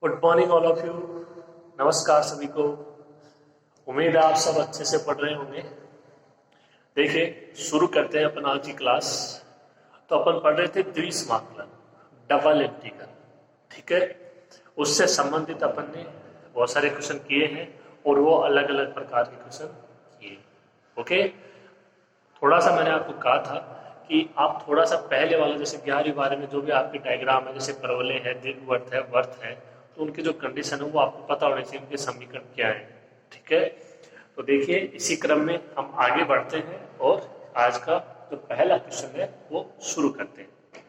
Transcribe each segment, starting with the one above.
Good morning all of you. नमस्कार सभी को। उम्मीद है आप सब अच्छे से पढ़ रहे होंगे। देखिए, शुरू करते हैं अपन आज की क्लास। तो अपन पढ़ रहे थे द्विसमाकलन, डबल इंटीग्रल। ठीक है, उससे संबंधित अपन ने बहुत सारे क्वेश्चन किए हैं और वो अलग अलग प्रकार के क्वेश्चन किए। ओके, थोड़ा सा मैंने आपको कहा था कि आप थोड़ा सा पहले वाला, जैसे 11वीं बारे में जो भी आपके डायग्राम है, जैसे परवलय है, दीर्घवृत्त है, वर्त है, तो उनकी जो कंडीशन है वो आपको पता होनी चाहिए, उनके समीकरण क्या है। ठीक है, तो देखिए इसी क्रम में हम आगे बढ़ते हैं और आज का जो पहला क्वेश्चन है वो शुरू करते हैं।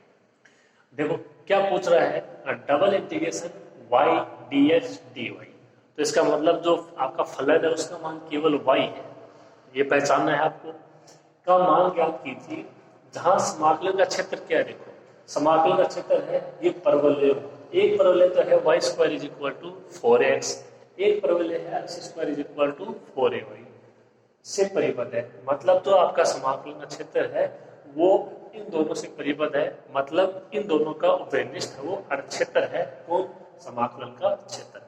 देखो क्या पूछ रहा है, double integration y d x d y. तो इसका मतलब जो आपका फलन है उसका मान केवल y है, ये पहचानना है आपको। का मान ज्ञात कीजिए जहां समाकलन का क्षेत्र क्या है। देखो समाकलन का क्षेत्र है ये परवलय। एक परवलय तो है y square is equal to 4x, एक परवलय है x square is equal to 4ay से परिबद्ध है। मतलब तो आपका समाकलन का क्षेत्र है वो इन दोनों से परिबद्ध है, मतलब इन दोनों का उभयनिष्ठ है वो क्षेत्र है। कौन? समाकलन का क्षेत्र।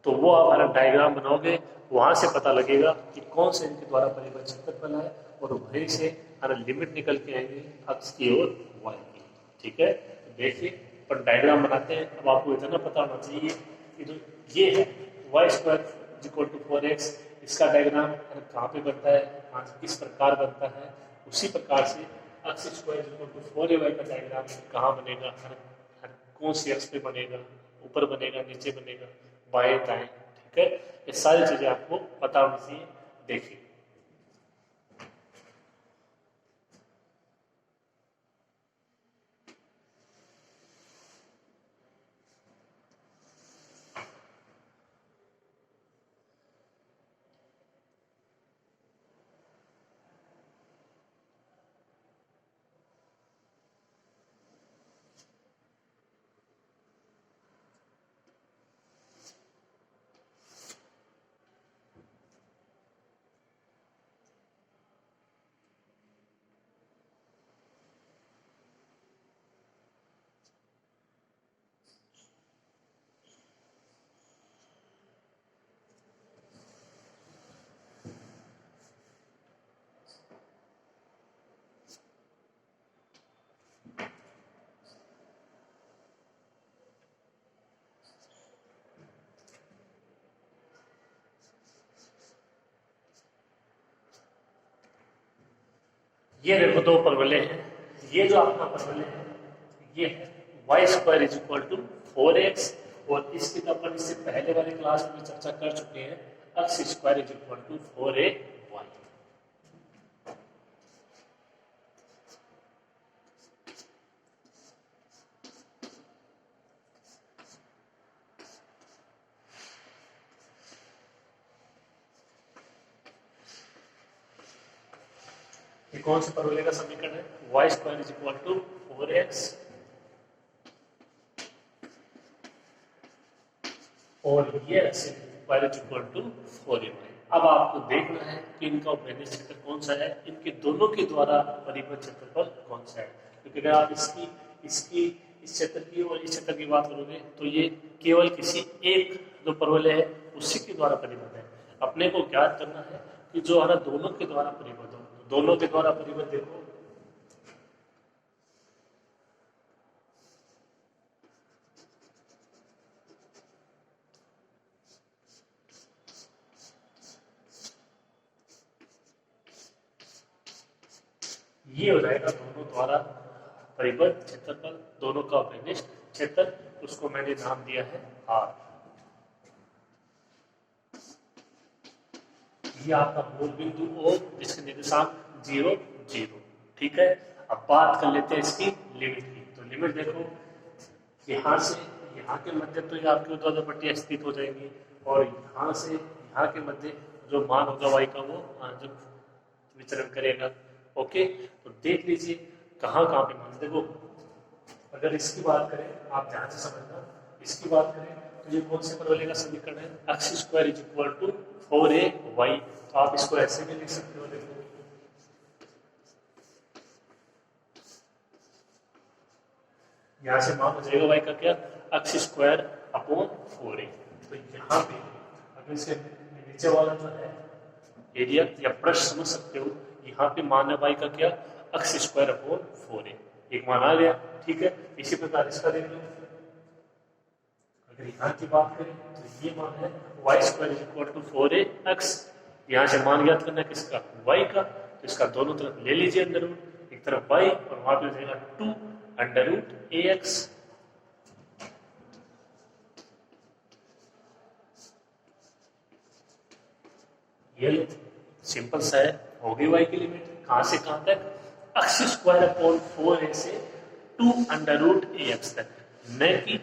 तो वो आप हमारा डायग्राम बनाओगे, वहां से पता लगेगा कि कौन से इनके द्वारा परिबद्ध क्षेत्रफल है और वहीं से हमारा लिमिट निकल के आएंगे अक्ष की और वाई की। ठीक है, तो देखिए पर डायग्राम बनाते हैं। अब आपको इतना पता होना चाहिए कि जो ये है y square equal to 4x, इसका डायग्राम कहाँ पे बनता है, किस प्रकार बनता है। उसी प्रकार से x square equal to 4ay का डायग्राम कहाँ बनेगा, कौन सी एक्स पे बनेगा, ऊपर बनेगा, नीचे बनेगा, बाएं दाएं। ठीक है, ये सारी चीजें आपको पता होनी चाहिए। देखिए ये देखो दो परवलय हैं। ये जो अपना परवलय है ये है y square is equal to 4x, और इसकी तो अपन इससे पहले वाली क्लास में चर्चा कर चुके हैं, x square is equal to 4ay। ये कौन से परवलय का समीकरण है? Y square is equal to 4x और ये x square is equal to 4ay। अब आपको देखना है कि इनका उभयनिष्ठ क्षेत्र कौन सा है, इनके दोनों के द्वारा परिबद्ध क्षेत्रफल कौन सा है। क्योंकि अगर आप इसकी इसकी इस क्षेत्र की और इस क्षेत्र की बात करोगे तो ये केवल किसी एक जो परवलय है उसी के द्वारा परिबद्ध है। अपने को ज्ञात करना है कि जो हमारा दोनों के द्वारा परिबद्ध हो। दोनों के द्वारा परिबद्ध देखो, ये हो जाएगा दोनों द्वारा परिबद्ध क्षेत्रफल, दोनों का उभयनिष्ठ क्षेत्र। उसको मैंने नाम दिया है आर। ये आपका मूल बिंदु और जिसके निर्देशांक 0 0। ठीक है, अब बात कर लेते हैं इसकी लिमिट की। तो लिमिट देखो, यहाँ से यहाँ के मध्य तो ये आपकी ऊर्ध्वाधर पट्टियाँ स्थित हो जाएंगी, और यहाँ से यहाँ के मध्य जो मान होगा वाई का वो जब विचरण करेगा। ओके, तो देख लीजिए कहाँ कहाँ पे मान। देखो अगर इसकी बात करें, आप ध्यान से समझना, इसकी बात करें तो ये कौन से परवलय का समीकरण है? X square is equal to 4ay। तो आप इसको ऐसे भी लिख सकते हो। देखो यहाँ से मान हो जाएगा वाई का क्या, एक्स स्क्वायर अपॉन 4a। तो यहाँ पे अगर इसके नीचे वाला जो है एरिया या पृष्ठ समझ सकते हो, यहाँ पे मान है y का क्या, x स्क्वायर अपॉन 4a, एक मान आ गया। ठीक है, इसी प्रकार इसका देख लो, अगर यहाँ की बात करें तो ये मान है y square is equal to 4ax। यहाँ से मान ज्ञात करना है किसका, y का, तो इसका दोनों तरफ ले लीजिए अंडर रूट, एक तरफ y और वहां पे हो जाएगा 2 अंडर रूट ax। ये लो सिंपल सा है, होगी y की लिमिट कहां से कहां तक, x स्क्वायर अपॉन 4a से 2 अंडर रूट ax तक, न कि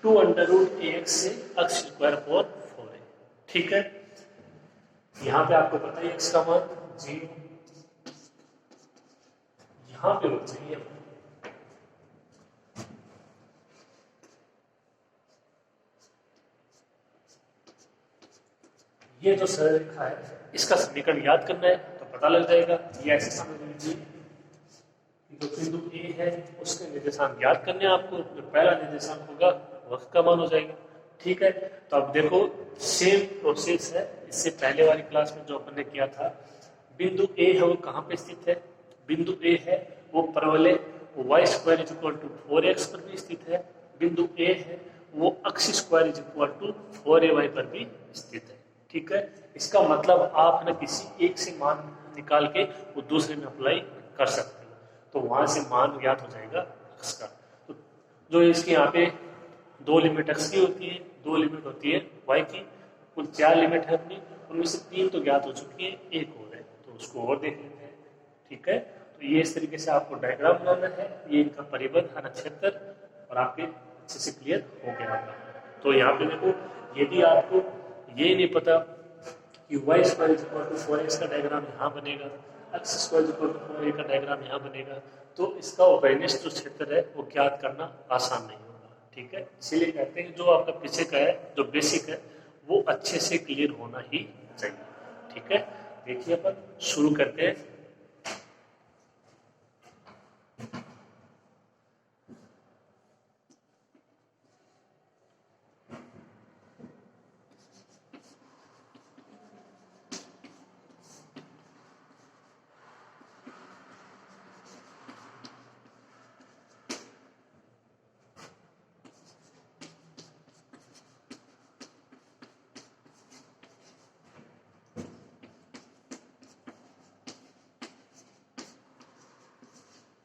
2 अंडर रूट ax से x स्क्वायर अपॉन 4a। ठीक है, यहां पे आपको पता है x का मान 0, यहां पे हो चाहिए ये जो सरल रेखा है इसका समीकरण याद करना है तो पता लग जाएगा। ये ऐसे समझ लीजिए कि जो बिंदु ए है उसके निर्देशांक याद करने हैं आपको, जो पहला निर्देशांक होगा वह का मान हो जाएगा। ठीक है, तो अब देखो सेम प्रोसेस है, इससे पहले वाली क्लास में जो अपन ने किया था, बिंदु ए है वो कहाँ पे स्थित है, बिंदु ए है वो परवलय y square is equal to 4x पर भी स्थित है, बिंदु ए है वो x square is equal to 4ay पर भी स्थित है। ठीक है, इसका मतलब आप ना किसी एक से मान निकाल के वो दूसरे में अप्लाई कर सकते हो, तो वहां से मान ज्ञात हो जाएगा x का। तो जो इसके यहाँ पे दो लिमिट x की होती है, दो लिमिट होती है y की, कुल 4 लिमिट है अपनी, उनमें से 3 तो ज्ञात हो चुकी है, एक और है तो उसको और देख लेते हैं। ठीक है, तो ये इस तरीके से आपको डायग्राम बनाना है, ये इनका परिबद्ध है नक्षत्र, और आपके अच्छे से क्लियर हो गया होगा। तो यहाँ पे देखो, यदि आपको ये नहीं पता कि y square is equal to 4x का डायग्राम यहाँ बनेगा, x square is equal to 4a का डायग्राम यहाँ बनेगा, तो इसका ओपेनिस्ट जो क्षेत्र है वो ज्ञात करना आसान नहीं होगा। ठीक है, इसीलिए कहते हैं जो आपका पीछे का है, जो बेसिक है, वो अच्छे से क्लियर होना ही चाहिए। ठीक है, देखिए अपन शुरू करते हैं।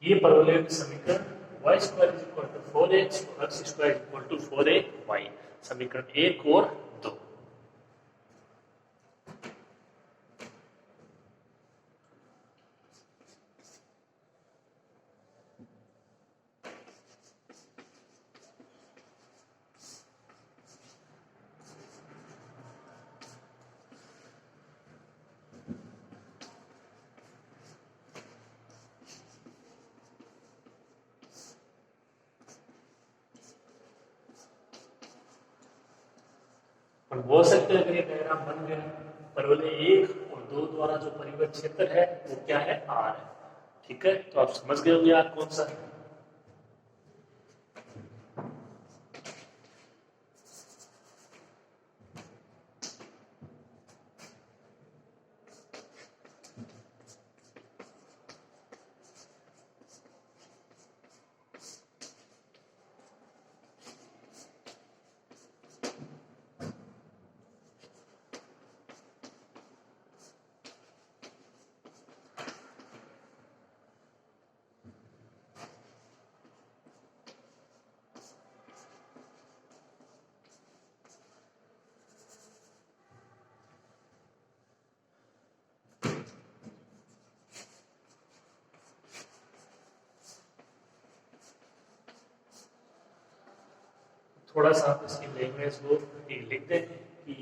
ये परवलय समीकरण y square is equal to 4x और x square is equal to 4ay, समीकरण 1 और 2। बोल सकते हैं अगर ये डायग्राम बन गया, परवलय 1 और 2 द्वारा जो परिबद्ध क्षेत्र है वो क्या है, R है। ठीक है, तो आप समझ गए होंगे R कौन सा है। थोड़ा सा आप इसकी लैंग्वेज को लिख दें कि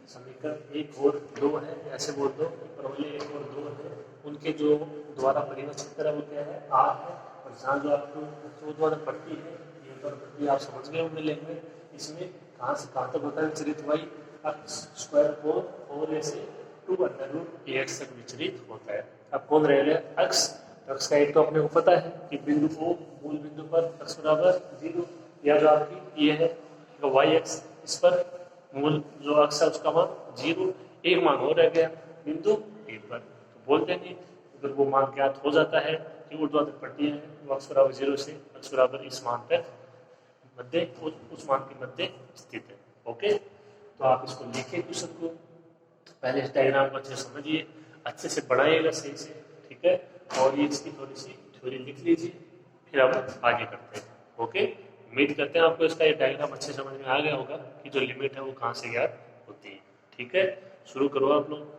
समीकरण 1 और 2 है, ऐसे बोल दो परवलय 1 और 2 है, उनके जो द्वारा परिबद्ध क्षेत्र है वो क्या है, R है, और जहाँ जो आपको जो द्वारा पट्टी है, ये द्वारा पट्टी आप समझ गए होंगे लैंग्वेज, इसमें कहाँ से कहाँ तक होता है विचरित y, x स्क्वायर को 4a से 2 अंडर रूट ax तक विचरित होता है। अब कौन रहेगा, x, तो x का एक तो अपने को पता है कि बिंदु O मूल बिंदु पर x बराबर 0, या जो आपकी ये है वाई एक्स, इस पर मूल जो अक्स है उसका मान 0, एक मान हो रह गया बिंदु ए पर। तो बोल देंगे अगर वो मान ज्ञात हो जाता है कि ऊर्ध्वाधर पट्टियां हैं वो अक्स बराबर 0 से अक्स बराबर इस मान तक मध्य उस मान के मध्य स्थित है। ओके, तो आप इसको लिखिए क्वेश्चन को, पहले इस डायग्राम को अच्छे से समझिए, अच्छे से बढ़ाइएगा सही से, ठीक है, और ये इसकी थोड़ी सी थ्योरी लिख लीजिए, फिर हम आगे करते हैं। ओके, उम्मीद करते हैं आपको इसका ये डायग्राम अच्छे समझ में आ गया होगा कि जो लिमिट है वो कहाँ से ज्ञात होती है। ठीक है, शुरू करो आप लोग।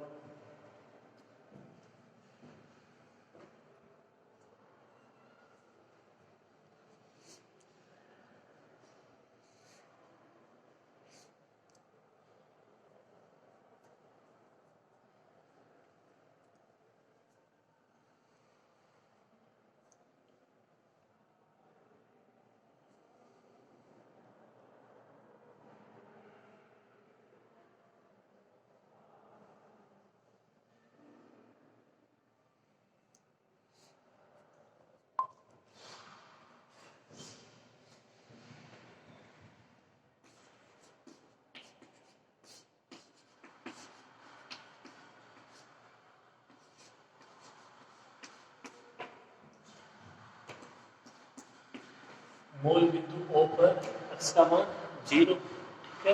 मूल बिंदु O पर x का मान 0, ठीक है,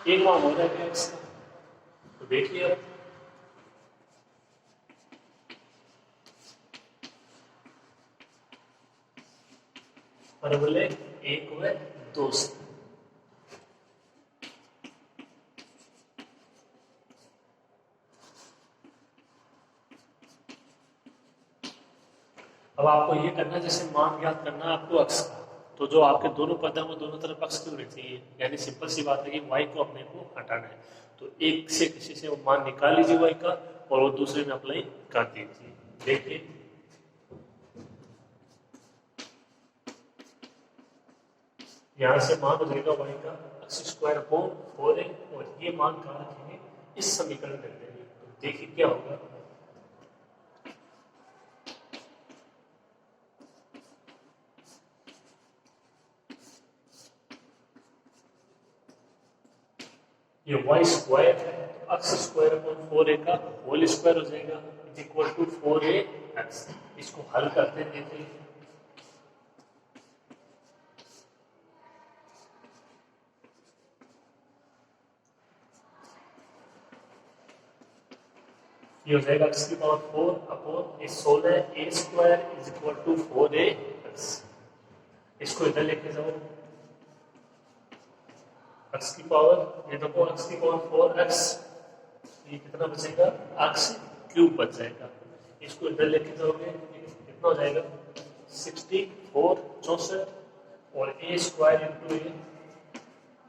एक मान हो रहा है x का, तो देखिए अब परवलय 1 व 2 से। अब आपको ये करना, जैसे मान ज्ञात करना है आपको अक्स का, तो जो आपके दोनों पद हैं वो दोनों तरफ अक्स के होने चाहिए, यानी सिंपल सी बात है कि y को अपने को हटाना है, तो एक से किसी से वो मान निकाल लीजिए y का और वो दूसरे में अप्लाई कर दीजिए। देखिए यहाँ से मान हो जाएगा y का x स्क्वायर अपॉन 4a, और ये मान कहाँ रखेंगे, इस समीकरण में रखेंगे। तो देखिए क्या होगा, ये y स्क्वायर है, x स्क्वायर अपॉन 4a का होल स्क्वायर हो जाएगा इज इक्वल टू 4ax। इसको हल करते हैं, देखिए ये हो जाएगा x की पावर 4 अपॉन ये 16 a square is equal to 4ax। इसको इधर लेके जाओ, x की पावर, ये देखो x की पावर 4x, ये कितना बचेगा, x क्यूब बच जाएगा। इसको इधर लेके जाओगे कितना हो जाएगा 64 64 और a square into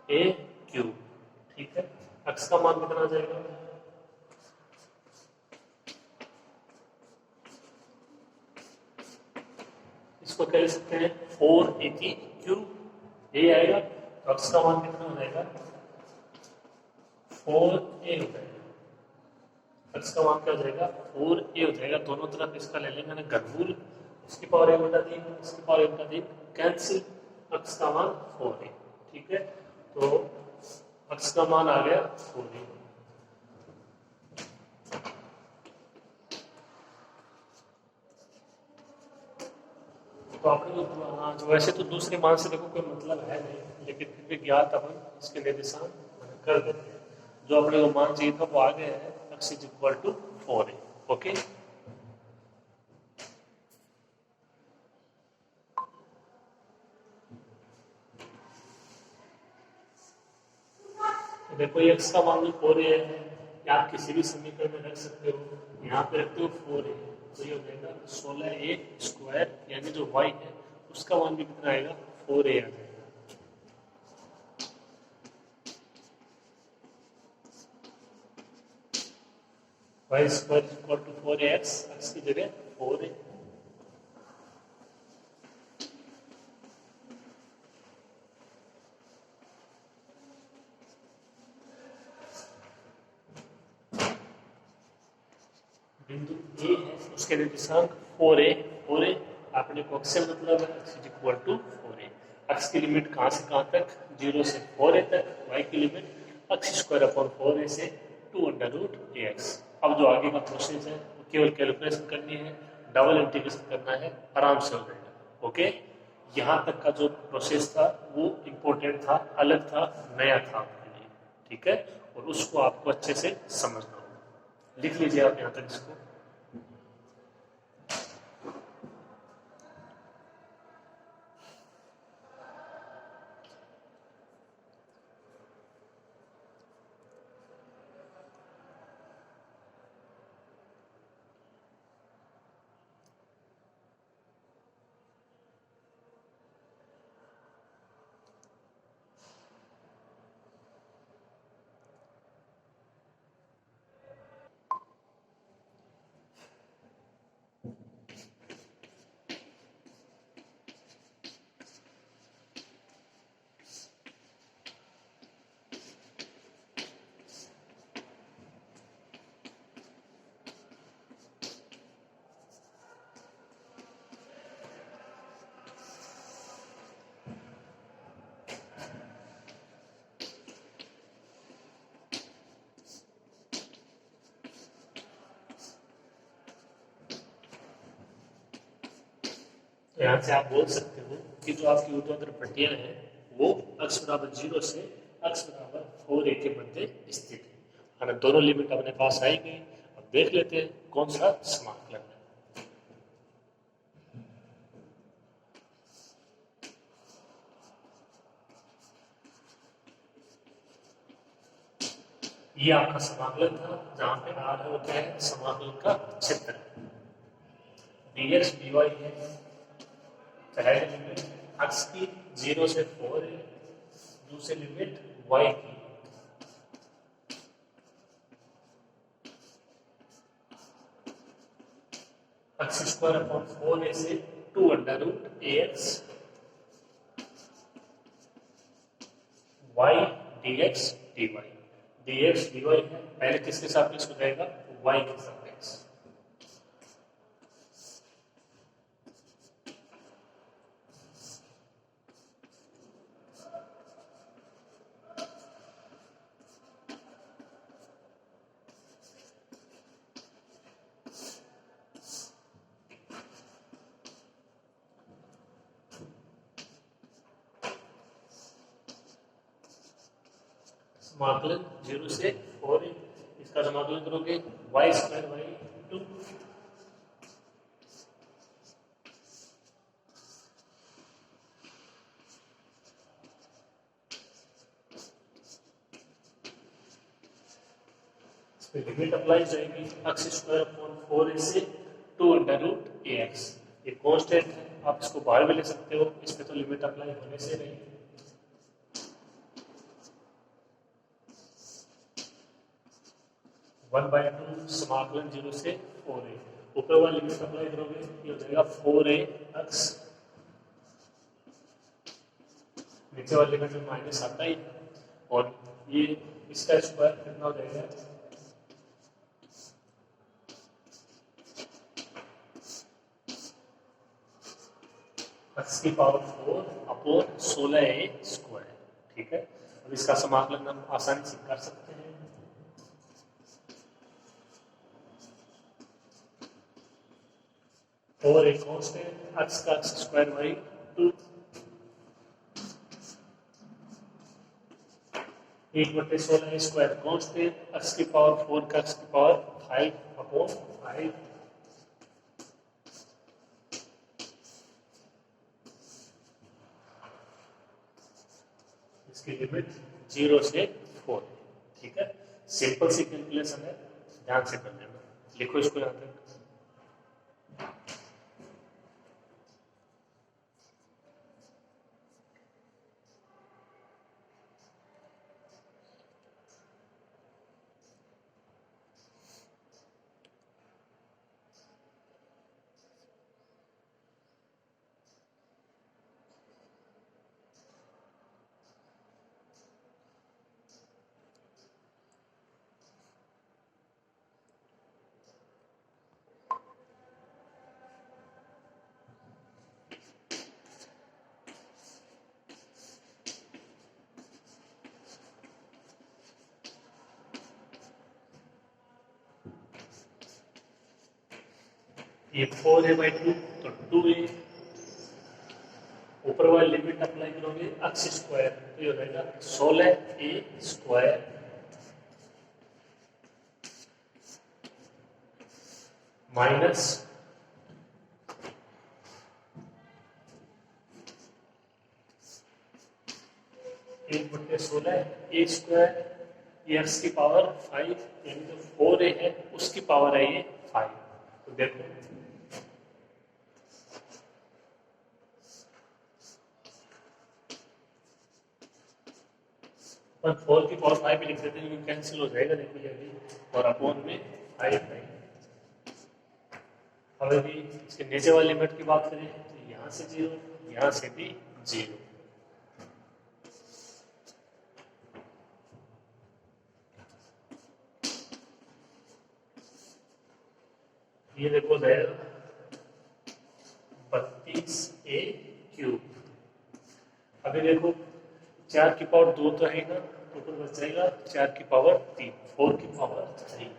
a cube, ठीक है, x का मान कितना आ जाएगा, इसको कह सकते हैं 4a की क्यूब, ये आएगा, तो x का मान कितना हो जाएगा 4a हो जाएगा, x का मान क्या हो जाएगा 4a हो जाएगा। दोनों तरफ इसका ले लेंगे ना घनमूल, इसकी पावर a बटा 3, इसकी पावर a बटा 3 कैंसिल, x का मान 4a, ठीक है, तो x का मान आ गया 4a। तो आपने जो वैसे तो दूसरे मान से देखो कोई मतलब है नहीं, लेकिन फिर भी ज्ञात अपन इसके निर्देशांक कर देते हैं। जो अपने को मान चाहिए था वो आ गया है, x is equal to 4a। Okay, तो देखो ये x का मान भी 4a है, या आप किसी भी समीकरण में रख सकते हो, यहाँ पे रखते हो 4a, तो ये हो जाएगा 16a स्क्वायर, यानी जो y है उसका मान भी कितना आएगा 4a आ जाएगा। y square equal to 4ax, x की जगह 4a। बिंदु ए है, उसके निर्देशांक 4a, 4a अपने को x से मतलब है, x is equal to 4a। X की लिमिट कहाँ से कहाँ तक, 0 से 4a तक, वाई की limit x square upon 4a से 2√ax। अब जो आगे का प्रोसेस है वो केवल कैलकुलेशन करनी है, डबल इंटीग्रेशन करना है, आराम से हो जाएगा। ओके, यहाँ तक का जो प्रोसेस था वो इम्पोर्टेंट था, अलग था, नया था आपके लिए, ठीक है, और उसको आपको अच्छे से समझना होगा। लिख लीजिए आप यहाँ तक इसको। तो यहाँ से आप बोल सकते हो कि जो आपकी ऊर्ध्वाधर पट्टियां हैं वो अक्ष बराबर 0 से अक्ष बराबर 4a के मध्य स्थित है। दोनों लिमिट अपने पास आई गई। अब देख लेते हैं कौन सा समाकलन है। ये आपका समाकलन था जहां पे आर होता है समाकलन का क्षेत्र, dx dy है, पहली लिमिट x की 0 से 4 है, दूसरी लिमिट y की एक्स स्क्वायर अपॉन 4a से 2√ax y dx dy। dx dy है, पहले किसके सापेक्ष हो जाएगा, y के सापेक्ष। समाकलन 0 से 4a, इसका समाकलन करोगे y square by 2, limit apply जाएगी एक्स स्क्वायर अपॉन 4a से 2√ax। ये कांस्टेंट है, आप इसको बाहर भी ले सकते हो, इस पे तो लिमिट अप्लाई होने से नहीं। वन बाई टू समाकलन 0 से 4a, ऊपर वाली लिमिट अप्लाई करोगे ये हो जाएगा 4a एक्स, नीचे वाली लिमिट में माइनस आता ही, और ये इसका स्क्वायर कितना हो जाएगा, एक्स की पावर 4 अपॉन 16a स्क्वायर। ठीक है, अब इसका समाकलन हम आसानी से कर सकते हैं। और एक कांस्टेंट एक्स का square by 2, 8/16 square constant, x की पावर 4 का एक्स की पावर 5 अपॉन 5, इसकी लिमिट 0 से 4। ठीक है, सिंपल सी कैलकुलेशन है, ध्यान से कर लेना। लिखो इसको यहाँ तक। ये 4 है बाई 2 तो 2a, ऊपर वाली लिमिट अप्लाई करोगे एक्स स्क्वायर तो ये हो जाएगा 16a² माइनस 1/16 a², ये एक्स की पावर 5 यानी जो 4a है उसकी पावर है ये 5। तो देखो पर 4 की पावर 5 भी लिख देते हैं, कैंसिल हो जाएगा, देखो ये भी, और अपॉन में 5 है। अब यदि इसके नीचे वाली लिमिट की बात करें तो यहाँ से 0, यहाँ से भी 0। ये देखो जाएगा 32a³। अभी देखो 4 की पावर 2 तो है ना, तो ऊपर बच जाएगा 4 की पावर 3, 4 की पावर 3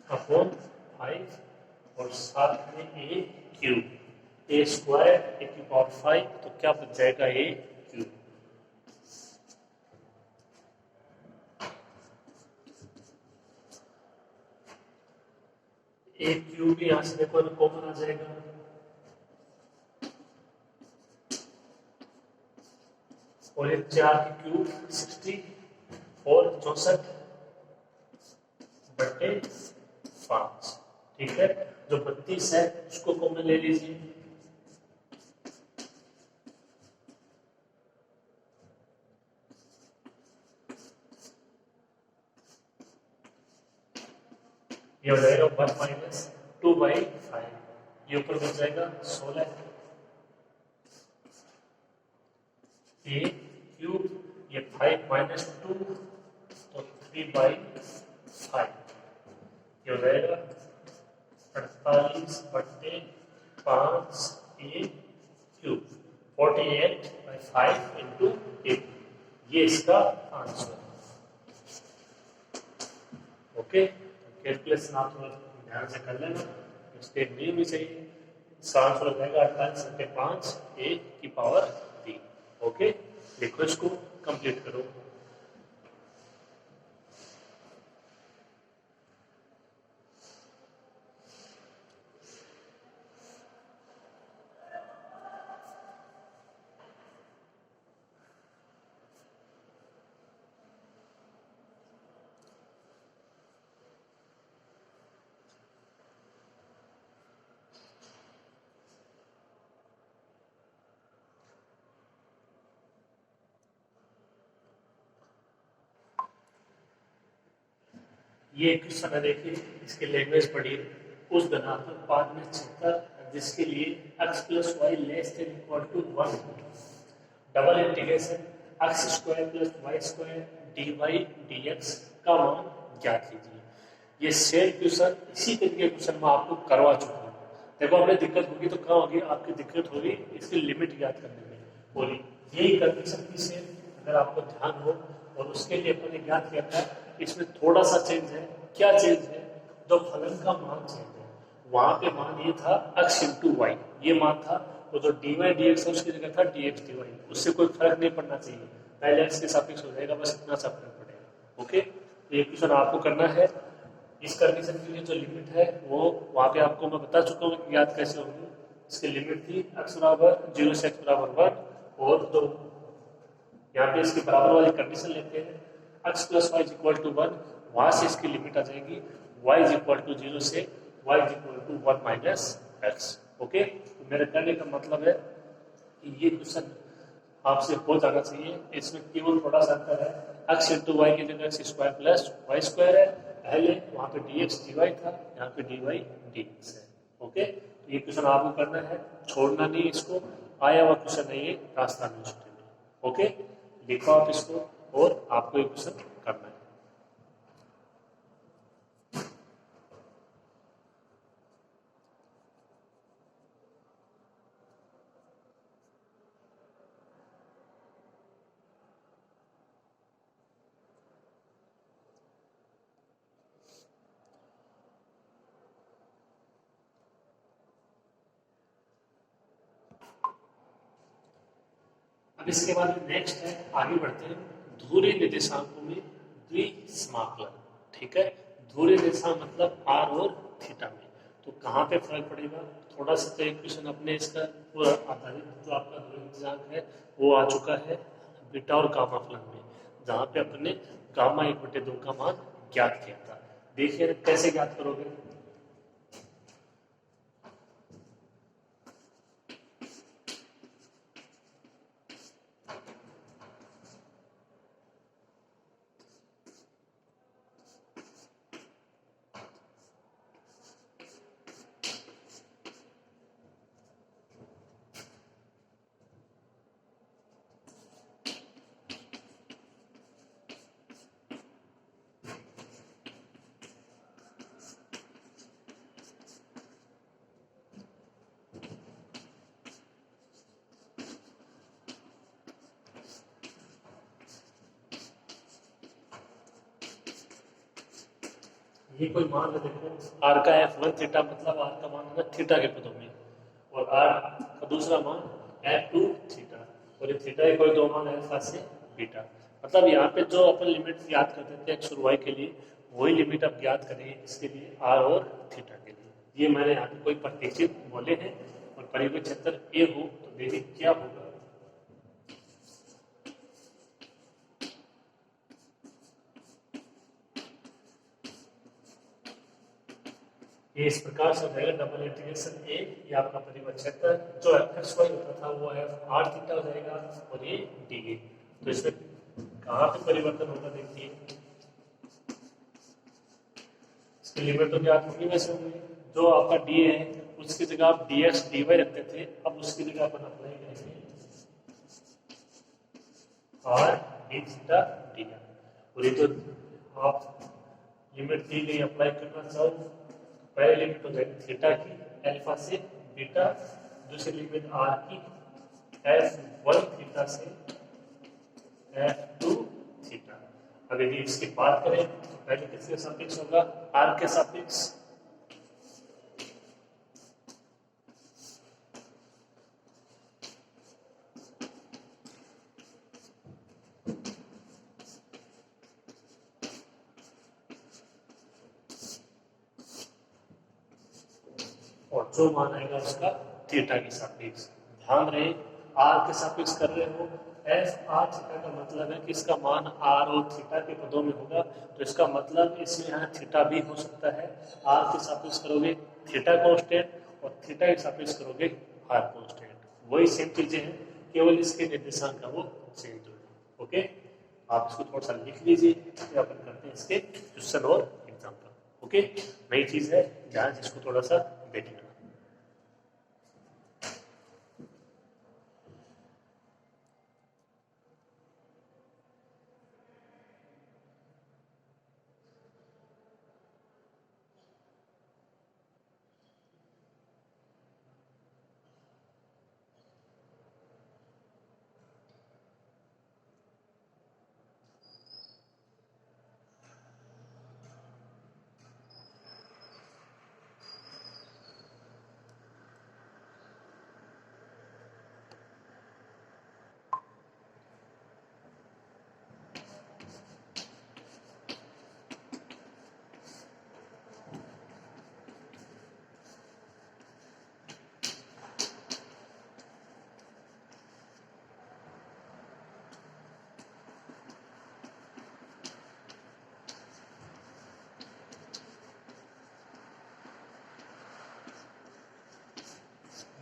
अपॉन 5 और साथ में a³ a² a की पावर 5, तो क्या बच जाएगा a³। a³ भी यहां से देखो कॉमन आ जाएगा, और ये 4 की क्यूब 60 और 64/5, ठीक है। जो 32 है उसको कॉमन ले लीजिए, ये हो जाएगा 1 माइनस 2/5, ये ऊपर बच जाएगा 16 a³, ये 5 माइनस 2 तो 3/5, ये हो जाएगा 48/5 a³, 48/5 इंटू 8, ये इसका आंसर। ओके, कैलकुलेशन आप थोड़ा ध्यान से कर लेना, मिस्टेक नहीं होनी चाहिए। इसका आंसर हो जाएगा 48/5 a³। ओके, लिखो, इसको कंप्लीट करो। ये क्वेश्चन है, देखिए इसकी लैंग्वेज पढ़िए। उस धनात्मक पाद में क्षेत्र जिसके लिए x plus y less than equal to 1, double integration x² plus y² dy dx का मान ज्ञात कीजिए। ये सेम क्वेश्चन इसी तरीके के क्वेश्चन में आपको करवा चुका हूँ। देखो आपने दिक्कत होगी तो कहाँ होगी, आपकी दिक्कत होगी इसकी लिमिट ज्ञात करने में होगी। यही कंडीशन की सेम अगर आपको ध्यान हो, और उसके लिए अपन ने ज्ञात किया था, इसमें थोड़ा सा चेंज है। क्या चेंज है? जो फलन का मान चेंज है, वहां पे मान ये था x इंटू वाई, ये मान था, तो जो dy dx है उसकी जगह था dx dy, उससे कोई फर्क नहीं पड़ना चाहिए, पहले x के सापेक्ष हो जाएगा, बस इतना सा फर्क पड़ेगा। ओके, तो ये क्वेश्चन आपको करना है। इस कंडीशन के लिए जो लिमिट है वो वहां पे आपको मैं बता चुका हूँ याद कैसे होगी। इसकी लिमिट थी x बराबर 0 से x बराबर 1, और तो यहाँ पे इसके बराबर वाली कंडीशन लेते हैं, x plus y equal to 1, वहां से इसकी लिमिट आ जाएगी y इक्वल टू 0 से y equal to 1 minus x. Okay, तो मेरे कहने का मतलब है कि ये क्वेश्चन आपसे हो जाना चाहिए। इसमें केवल थोड़ा सा अंतर है, x इंटू वाई की जगह x² प्लस y² है, पहले वहां पे dx dy था, यहाँ पे dy dx है। ओके, तो ये क्वेश्चन आपको करना है, छोड़ना नहीं इसको, आया हुआ क्वेश्चन है ये राजस्थान यूनिवर्सिटी में। ओके, लिखो आप इसको, और आपको ये क्वेश्चन करना है। इसके बाद नेक्स्ट है, आगे बढ़ते हैं, ध्रुवीय निर्देशांकों में द्विसमाकलन। ठीक है, ध्रुवीय निर्देशांक मतलब आर और थीटा में। तो कहाँ पे फर्क पड़ेगा, थोड़ा सा तो इक्वेशन अपने इसका पूरा आधारित जो आपका ध्रुवीय निर्देशांक है वो आ चुका है बीटा और गामा फलन में, जहाँ पे अपने गामा 1/2 का मान ज्ञात किया था। देखिए कैसे ज्ञात करोगे। ये कोई मान है, देखो आर का f1 थीटा मतलब आर का मान है थीटा के पदों में, और आर का दूसरा मान f2 थीटा, और ये थीटा के कोई दो मान अल्फा से बीटा। मतलब यहाँ पे जो अपन लिमिट ज्ञात करते थे एक्स और वाई के लिए, वही लिमिट अब ज्ञात करेंगे इसके लिए आर और थीटा के लिए। ये मैंने यहाँ पे कोई प्रतिचित बोले हैं, और परिमित क्षेत्र ए हो तो देखिए क्या होगा। ये इस प्रकार से हो जाएगा, डबल इंटीग्रेशन ए, ये आपका परिमित क्षेत्र जो एक्स वाई होता था वो एफ आर थीटा हो जाएगा, और ये डी ए। तो इसमें कहाँ पे परिवर्तन होगा देखिए, इसकी लिमिट तो ज्ञात होगी वैसे होंगी, जो आपका डी ए है उसकी जगह आप डी एक्स डी वाई रखते थे, अब उसकी जगह अपन अप्लाई करेंगे are d theta d are. और ये तो आप लिमिट दी गई अप्लाई करना चाहो, पहले लिमिट हो जाएगी थीटा की अल्फा से बीटा, दूसरी लिमिट आर की f1 थीटा से f2 थीटा। अब यदि इसकी बात करें तो पहले किसके सापेक्ष होगा, आर के सापेक्ष, और जो मान आएगा उसका थीटा के सापेक्ष। ध्यान रहे आर के सापेक्ष कर रहे हो, एफ आर थीटा का मतलब है कि इसका मान आर और थीटा के पदों में होगा, तो इसका मतलब इसमें यहाँ थीटा भी हो सकता है। आर के सापेक्ष करोगे थीटा कांस्टेंट, और थीटा के सापेक्ष करोगे आर कांस्टेंट, वही सेम चीजें हैं, केवल इसके निर्देशांक का वो चेंज होगा। ओके, आप इसको थोड़ा सा लिख लीजिए, फिर अपन करते हैं इसके क्वेश्चन और एग्जाम्पल। ओके, नई चीज है, ध्यान से इसको थोड़ा सा देखिएगा।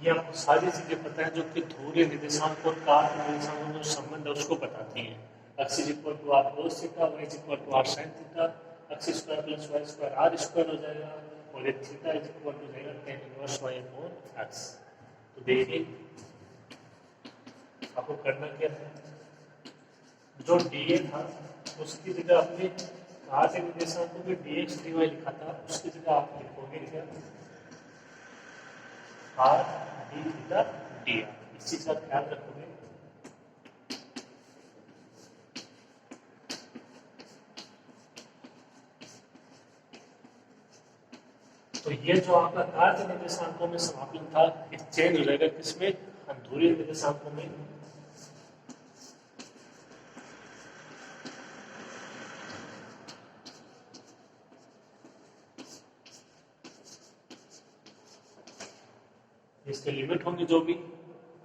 ये आपको सारी चीजें पता है जो कि ध्रुवीय निर्देशांक और कार निर्देशांक में जो संबंध है उसको बताती है। x equal to r cos theta, y equal to r sine theta, x square plus y square r square हो जाएगा, और ये थीटा इक्वल टू जाएगा tan inverse y upon x। तो देखिए आपको करना क्या है, जो dA था उसकी जगह अपने कार के निर्देशांकों में dx dy लिखा था, उसकी जगह आप लिखोगे क्या are d theta d are, इस चीज का ध्यान रखोगे। तो ये जो आपका कार्य निर्देशांकों में समाकलन था, ये चेंज हो जाएगा किसमें, ध्रुवीय निर्देशांकों में। इसके लिमिट होंगे जो भी,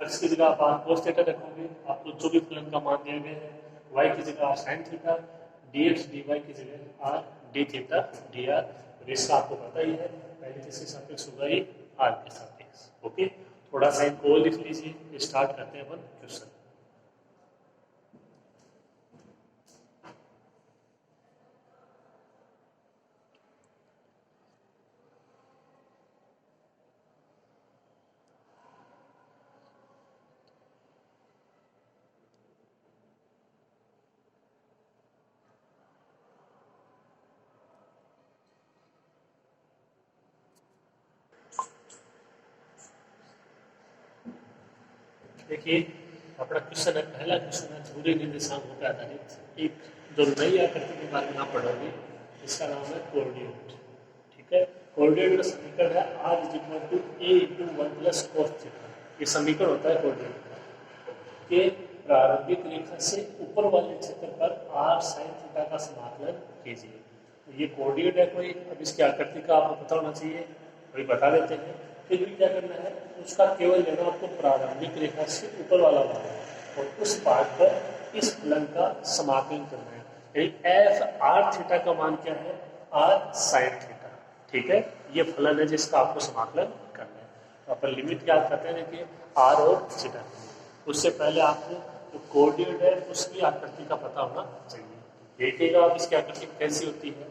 x की जगह आप आर कोस थीटा रखोगे, आपको जो भी फलन का मान दिया गया है, y की जगह r sine theta, dx dy की जगह r d theta d r. इसका आपको पता ही है, पहले किसके सापेक्ष होगा ये, आर के सापेक्ष। ओके, थोड़ा सा इनको लिख लीजिए, स्टार्ट करते हैं अपन क्वेश्चन। देखिए अपना क्वेश्चन है, पहला क्वेश्चन है ध्रुवीय निर्देशांकों पर आधारित एक जो नई आकृति के बारे में आप पढ़ोगे, इसका नाम है कोऑर्डिनेट। ठीक है, कोऑर्डिनेट का समीकरण है r is equal to a into one plus cos theta. ये समीकरण होता है कोऑर्डिनेट का, कि प्रारंभिक रेखा से ऊपर वाले क्षेत्र पर r साइन थीटा का समाकलन कीजिए। ये कोऑर्डिनेट है कोई, अब इसकी आकृति का आपको पता होना चाहिए, अभी बता देते हैं। फिर भी क्या करना है, उसका केवल लेना आपको प्रारंभिक रेखा से ऊपर वाला भाग और उस भाग पर इस फलन का समाकलन करना है। एफ आर थीटा का मान क्या है, आर साइन थीटा। ठीक है, ये फलन है जिसका आपको समाकलन करना है। तो अपन लिमिट क्या करते हैं, देखिए आर और थीटा। उससे पहले आपको जो कोऑर्डिनेट है उसकी आकृति का पता होना चाहिए। देखिएगा आप इसकी आकृति कैसी होती है।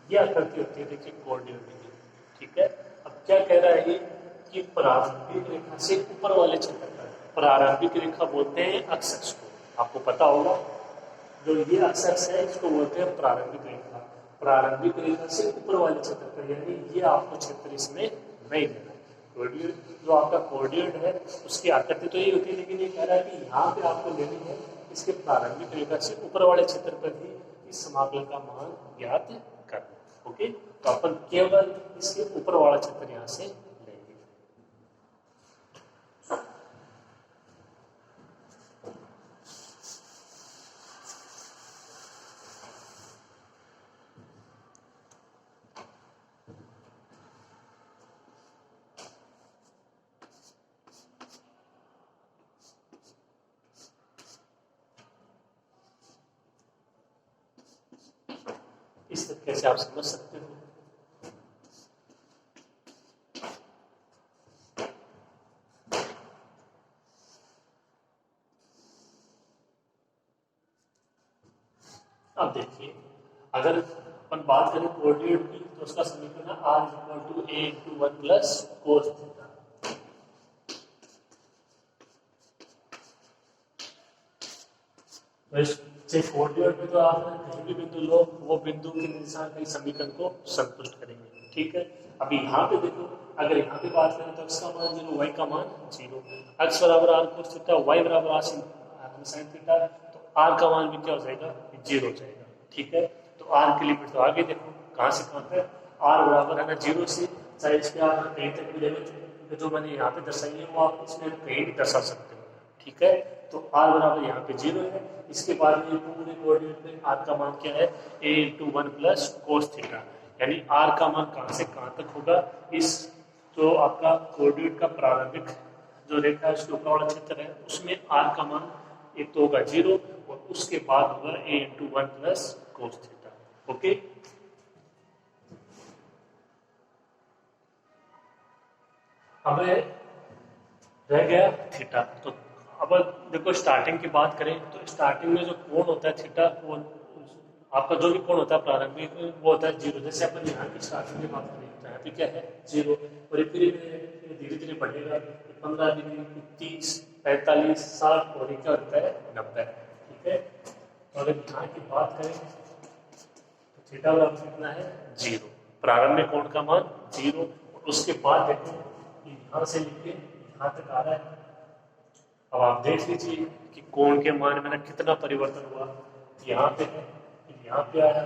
ये आकृति होती है, देखिए कोऑर्डिनेट की। ठीक है, अब क्या कह रहा है ये कि प्रारंभिक रेखा से ऊपर वाले क्षेत्र पर, प्रारंभिक रेखा बोलते हैं अक्ष को, आपको पता होगा। जो ये अक्ष है इसको बोलते हैं प्रारंभिक रेखा। प्रारंभिक रेखा से ऊपर वाले क्षेत्र पर, यानी ये आपको क्षेत्र इसमें नहीं देना। कोऑर्डिनेट जो आपका कोऑर्डिनेट है उसकी आकृति तो यही होती है, लेकिन ये कह रहा है कि यहाँ पे आपको लेनी है इसके प्रारंभिक रेखा से ऊपर वाले क्षेत्र पर ही इस समाकलन का मान ज्ञात करना। ओके, तो अपन केवल इसके ऊपर वाला क्षेत्र यहाँ से लेंगे। इस तरीके से आप समझ सकते हो। अब देखिए, अगर अपन बात करें कोऑर्डिनेट की तो उसका समीकरण है r is equal to a into one plus cos theta. Coordinate में तो आप कहीं भी बिंदु लो, वो बिंदु के निशान के समीकरण को संतुष्ट करेंगे। ठीक है, अभी यहाँ पे देखो, अगर यहाँ पे बात करें तो x का मान 0, y का मान 0, x बराबर r कोस थीटा, y बराबर r sin थीटा, तो r का मान भी क्या हो जाएगा, 0 हो जाएगा। ठीक है, तो r की लिमिट तो आगे देखो कहाँ से कहाँ तक, r बराबर है ना 0 से, चाहे इसके आप कहीं तक भी लिमिट जो मैंने यहाँ पे दर्शाई है वो आप इसमें कहीं भी दर्शा सकते हो। ठीक है, तो r बराबर यहाँ पे 0 है। इसके बाद में पूरे कोऑर्डिनेट में r का मान क्या है, a into one plus cos theta, यानी r का मान कहाँ से कहाँ तक होगा, इस जो आपका कोऑर्डिनेट का प्रारंभिक जो रेखा है उसके ऊपर वाला क्षेत्र है उसमें r का मान एक तो होगा 0 और उसके बाद होगा a into one plus cos theta. Okay, अब रह गया थीटा। तो अब देखो स्टार्टिंग की बात करें तो स्टार्टिंग में जो कोण होता है थीटा, वो आपका जो भी कोण होता है प्रारंभिक वो होता है 0। जैसे अपन यहाँ की स्टार्टिंग की बात करें तो यहाँ पे क्या है 0, और फिर धीरे धीरे बढ़ेगा 15 डिग्री, 30, 45, 60 और क्या होता है 90। ठीक है, तो अगर यहाँ की बात करें तो थीटा बराबर कितना है 0, प्रारंभिक कोण का मान 0, और उसके बाद देखो यहाँ से लेके यहाँ तक आ रहा है। अब आप देख लीजिए कि कोण के मान में ना कितना परिवर्तन हुआ, यहाँ पे है, यहाँ पे आया,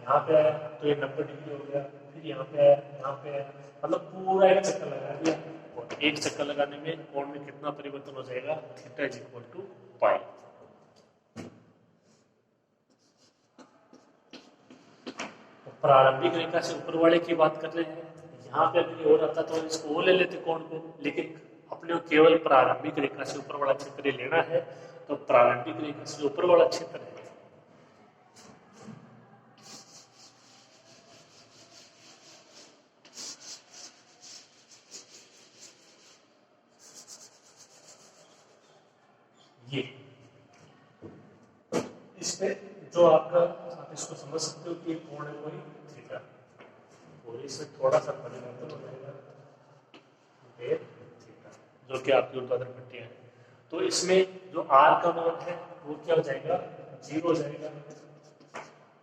यहाँ पे आया तो ये 90 डिग्री हो गया, फिर यहाँ पे आया, यहाँ पे आया, मतलब पूरा एक चक्कर लगा दिया। और एक चक्कर लगाने में कोण में कितना परिवर्तन हो जाएगा, थीटा इज इक्वल टू पाई। प्रारंभिक रेखा से ऊपर वाले की बात कर रहे हैं, यहाँ पे अगर और आता तो इसको वो ले लेते कोण को, लेकिन अपने को केवल प्रारंभिक रेखा से ऊपर वाला क्षेत्र लेना है, तो प्रारंभिक रेखा से ऊपर वाला क्षेत्र है ये, इसमें जो आपका, आप इसको समझ सकते हो कि ये कोण है कोई थीटा, और इसमें थोड़ा सा परिवर्तन हो जाएगा थीटा, जो कि आपकी ऊर्ध्वाधर पट्टियां हैं। तो इसमें जो आर का मान है वो क्या हो जाएगा, 0 हो जाएगा।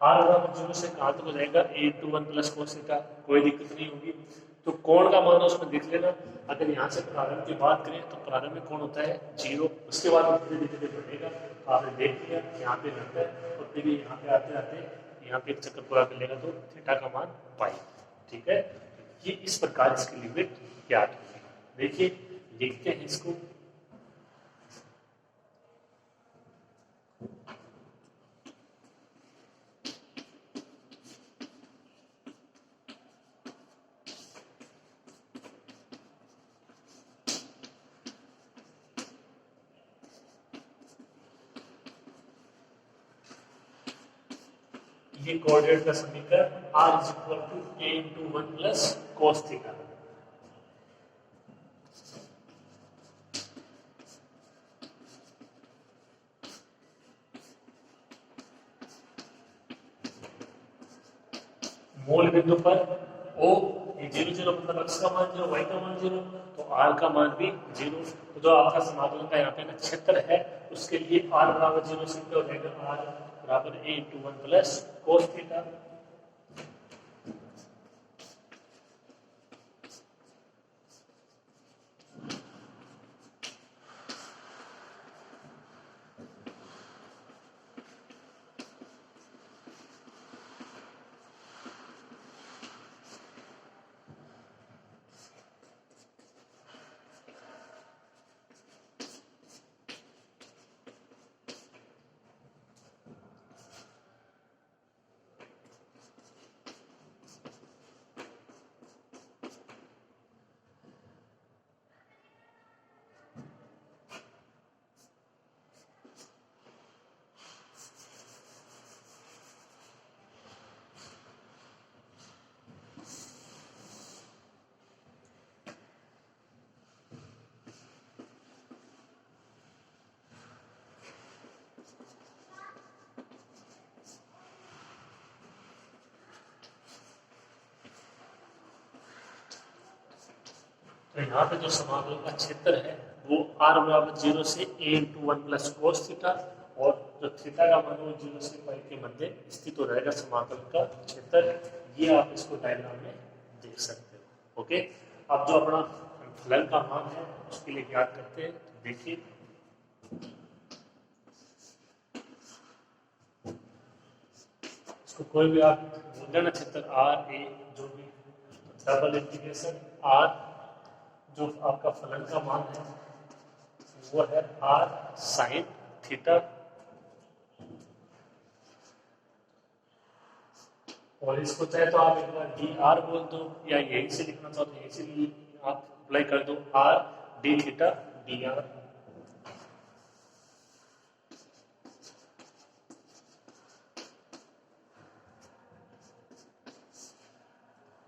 आर बराबर 0 से कहाँ तक हो जाएगा, a/1 प्लस कोस थीटा, कोई दिक्कत नहीं होगी। तो कोण का मान उसमें देख लेना, अगर यहाँ से प्रारंभ की बात करें तो प्रारंभ में कोण होता है 0, उसके बाद धीरे धीरे बढ़ेगा। तो आपने देख लिया यहाँ पे 90 और फिर यहाँ पे आते आते यहाँ पे एक चक्कर पूरा कर लेगा तो थीटा का मान पाई। ठीक है, ये इस प्रकार इसकी लिमिट ज्ञात होगी। देखिए लिखते हैं इसको, ये कोऑर्डिनेट का समीकरण r is equal to a/1 plus cos theta. मूल बिंदु पर O ये 0 0 मतलब x का मान 0, y का मान 0, तो r का मान भी 0। तो जो आपका समाकलन का यहाँ पे ना क्षेत्र है उसके लिए r बराबर 0 से क्या हो जाएगा, r बराबर a/1 प्लस cos थीटा। तो यहाँ पे जो समाकलन का क्षेत्र है वो r बराबर 0 से a/1 प्लस कोस थीटा, और जो थीटा का मान वो 0 से पाई के मध्य स्थित हो जाएगा समाकलन का क्षेत्र। ये आप इसको डायग्राम में देख सकते हो। ओके, अब जो अपना फलन का मान है उसके लिए ज्ञात करते हैं। तो देखिए इसको कोई भी आप बोल देना क्षेत्र r a जो भी, डबल इंटीग्रेशन r जो आपका फलन का मान है वो है r साइन थीटा, और इसको चाहे तो आप एक बार dr बोल दो, या यहीं से लिखना चाहो तो यहीं से आप अप्लाई कर दो r d थीटा dr।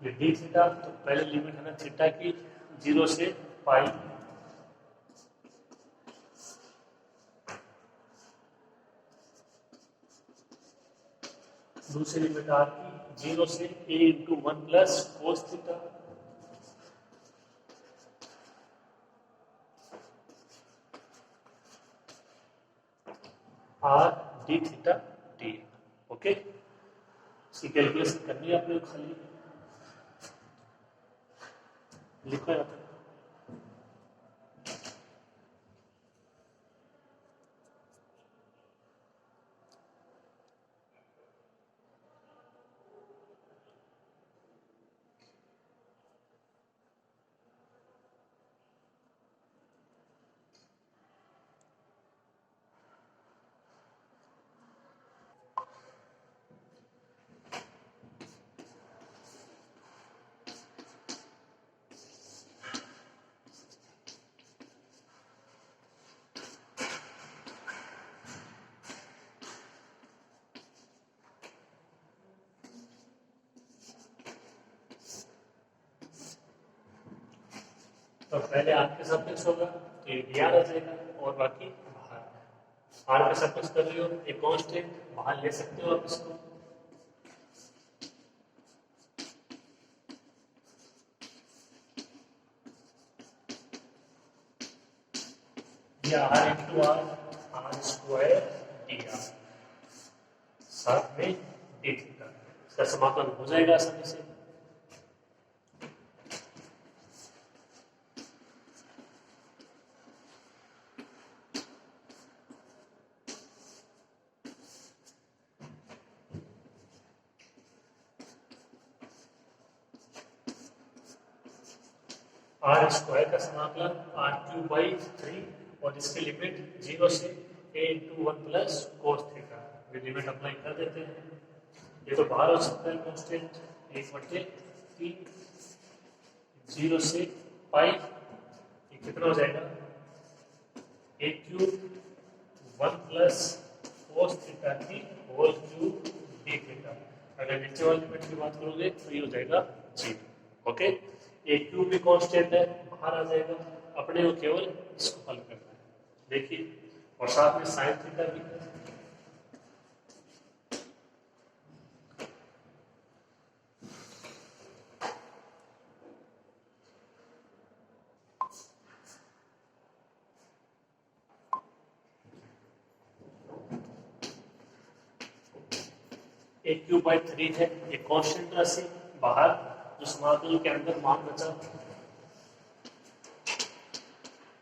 ये डी थीटा, तो पहले लिमिट है ना थीटा की 0 से पाई, दूसरी लिमिट आर की 0 से a/1 plus cos theta, are d theta D. Okay, इसकी कैलकुलेशन करनी है आपने, खाली लिखो यहाँ पे। तो पहले आपके सफिक्स होगा तो ये डी आर आ जाएगा और बाकी बाहर आर पे सफिक्स कर रही हो एक कांस्टेंट बाहर ले सकते हो आप इसको। ये r into r square d r साथ में डी थीटा, इसका समाकलन हो जाएगा आसानी से। आर स्क्वायर का समाकलन आर क्यूब बाई 3 और इसकी लिमिट 0 से a into 1 plus cos theta, ये लिमिट अप्लाई कर देते हैं। ये तो बाहर हो सकता है कांस्टेंट 1/3 0 से पाई, ये कितना हो जाएगा a cube 1 plus cos theta की होल क्यूब डी थीटा। अगर नीचे वाली लिमिट की बात करोगे तो ये हो जाएगा 0। ओके, एक क्यूब भी कांस्टेंट है बाहर आ जाएगा, अपने को केवल इसको हल करना है। देखिए और साथ में साइन थीटा भी है। एक क्यूब बाई 3 है, एक कांस्टेंट राशि बाहर जो समाकलन के अंदर मान बचा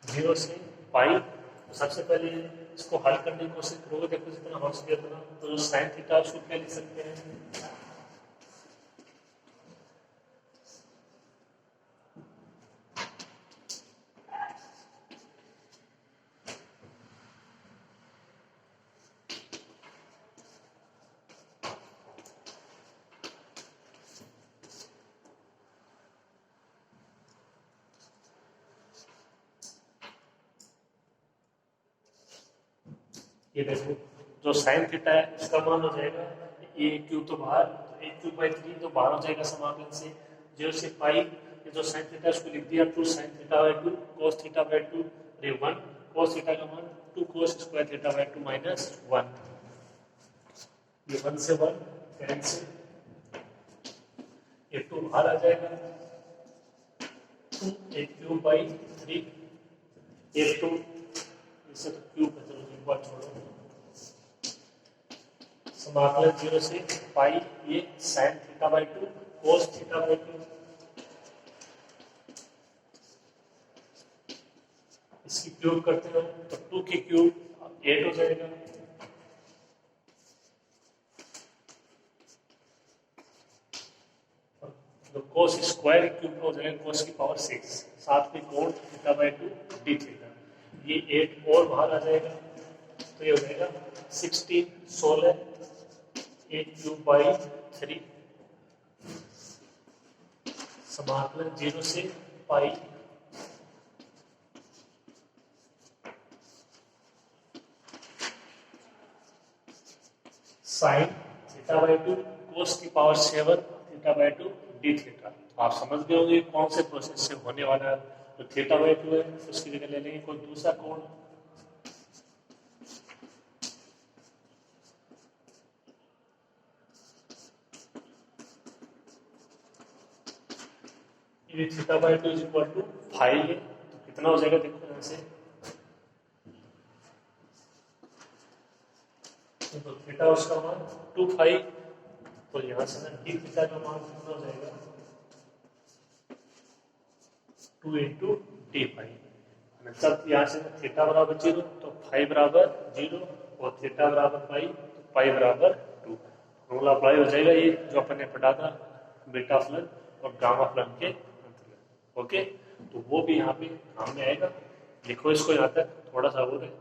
0 से पाई। तो सबसे पहले इसको हल करने की कोशिश करोगे, देखो जितना हो सके उतना। तो जो साइन थीटा उसको क्या लिख सकते हैं, ये देखो जो साइन थीटा है उसका मान हो जाएगा ए क्यूब, तो बाहर तो ए क्यूब बाई 3 तो बाहर हो जाएगा समाकलन से 0 से पाई। ये जो साइन थीटा उसको लिख दिया 2 sine theta by 2 cos theta by 2 रे 1 कोस थीटा का मान 2 cos square theta by 2 minus 1। ये 1 से 1 कैंसिल, ये 2 बाहर आ जाएगा 2 ए क्यूब बाई 3 ये 2 इससे तो क्यूब है, चलो एक बार छोड़ो। समाकलन 0 से पाई, ये sine theta by 2 cos theta by 2, इसकी क्यूब करते हो तो 2 की क्यूब 8 हो जाएगा। तो कोस स्क्वायर क्यूब हो जाएगा कोस की पावर 6, साथ में कोण थीटा बाई 2 डी थीटा, ये 8 और बाहर आ जाएगा तो ये हो जाएगा 16 ए क्यूब बाई 3 समाकलन 0 से पाई साइन थीटा बाई 2 कोस की power 7 theta by 2 D theta. आप समझ गए होंगे कौन से प्रोसेस से होने वाला है। तो थीटा बाई 2 है उसकी जगह ले लेंगे कोई दूसरा कोण, ये theta by 2 is equal to 5 है, तो कितना हो जाएगा देखो यहाँ से, तो थीटा उसका मान 2 5, तो यहाँ से ना डी थीटा का मान कितना हो जाएगा 2 इंटू डी 5। मतलब यहाँ से थीटा बराबर 0 तो 5 बराबर 0 और थीटा बराबर पाई तो पाई बराबर 2। रूल अप्लाई हो जाएगा ये जो अपन ने पढ़ा था बीटा फलन और गामा फलन के अंतर्गत। ओके, तो वो भी यहाँ पे काम में आएगा। लिखो इसको यहाँ तक थोड़ा सा और है।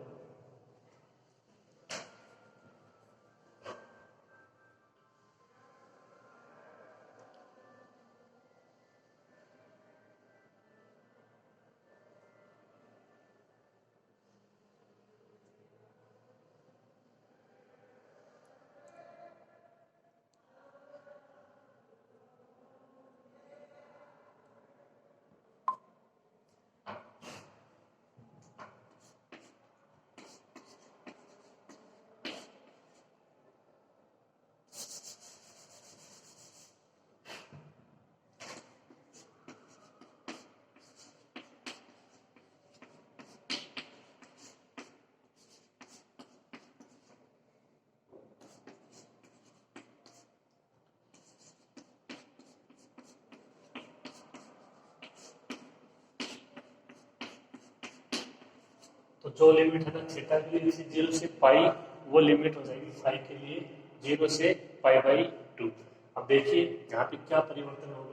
तो जो लिमिट है ना थीटा के लिए जैसे 0 से पाई, वो लिमिट हो जाएगी फाई के लिए 0 से पाई/2। अब देखिए यहाँ पे क्या परिवर्तन होगा।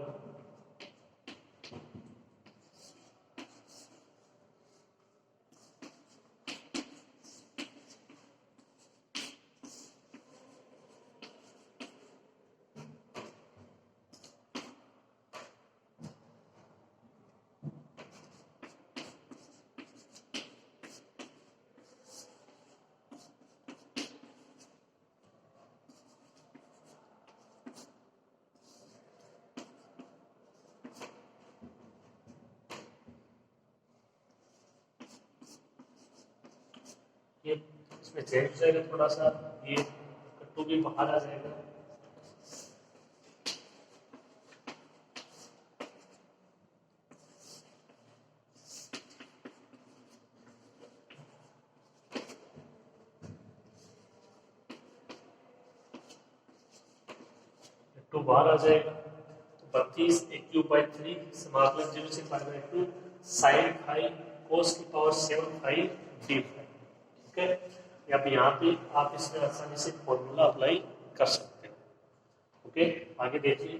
ये इसमें चेंज हो जाएगा थोड़ा सा, ये कट्टू भी बाहर आ जाएगा। कट्टू बाहर आ जाएगा। तो 32 a³/3 समाकलन 0 से π/2 sin फाई cos की पावर 7 फाई d फाई। ठीक है, अब यहाँ पे आप इसमें आसानी से फॉर्मूला अप्लाई कर सकते हो। ओके, आगे देखिए।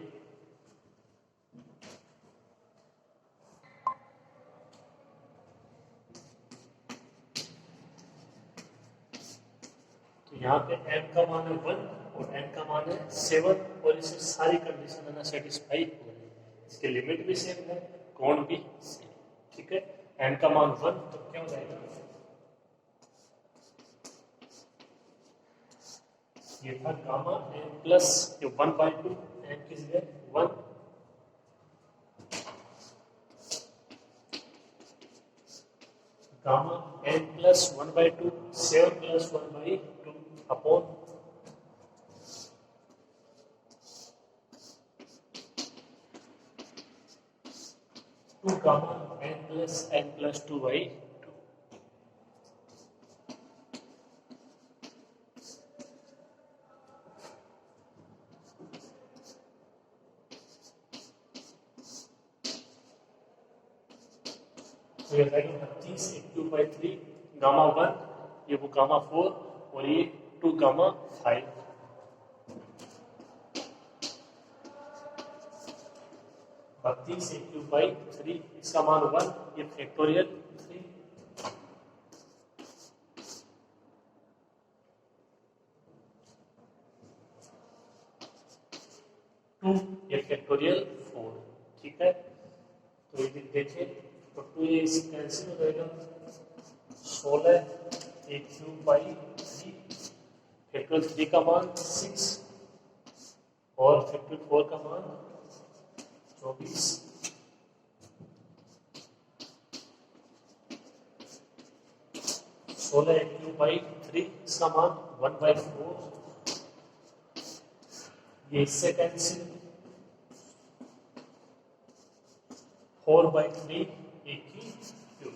तो यहाँ पे m का मान है 1 और n का मान है 7 और इससे सारी कंडीशन है ना सेटिस्फाई हो रही है। इसके लिमिट भी सेम है, कोण भी सेम। ठीक है, n का मान 1 तो क्या हो जाएगा, ये था गामा n प्लस 1/2 n की जगह 1 gamma n plus 1/2 7 plus 1/2 upon 2 gamma n plus 2/2। तो ये 32 a³/3 गामा 1, ये वो गामा 4 और ये 2 गामा 5। बत्तीस a³/3 इसका मान 1, ये फैक्टोरियल 3। ये फैक्टोरियल 4। ठीक है, तो ये देखिए तो 2 ये कैंसिल हो जाएगा। 16 a³/3 फैक्टोरियल 3 का मान 6 और फैक्टोरियल 4 का मान 24। 16 a³/3 इसका मान 1/4, ये इससे कैंसिल। 4/3 a³,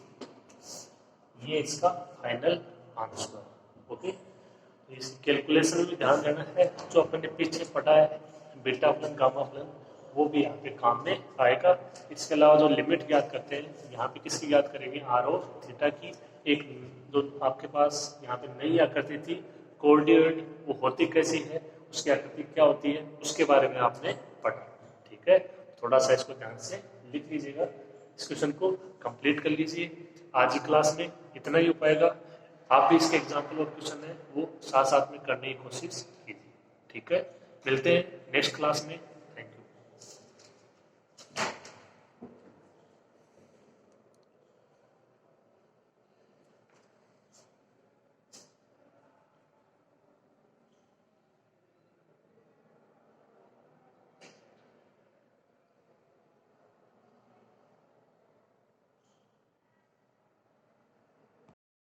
ये इसका फाइनल आंसर। ओके, तो इस कैलकुलेशन में ध्यान देना है, जो अपन ने पीछे पढ़ा है बीटा फलन गामा फलन, वो भी यहाँ पे काम में आएगा। इसके अलावा जो लिमिट याद करते हैं, यहाँ पे किसकी याद करेंगे, आर और थीटा की। एक जो आपके पास यहाँ पे नहीं याद करती थी कोऑर्डिनेट, वो होती कैसी है, उसकी आकृति क्या होती है, उसके बारे में आपने पढ़ा। ठीक है, थोड़ा सा इसको ध्यान से लिख लीजिएगा, इस क्वेश्चन को कंप्लीट कर लीजिए। आज की क्लास में इतना ही हो पाएगा। आप भी इसके एग्जाम्पल और क्वेश्चन है वो साथ साथ में करने की कोशिश कीजिए। ठीक है, मिलते हैं नेक्स्ट क्लास में।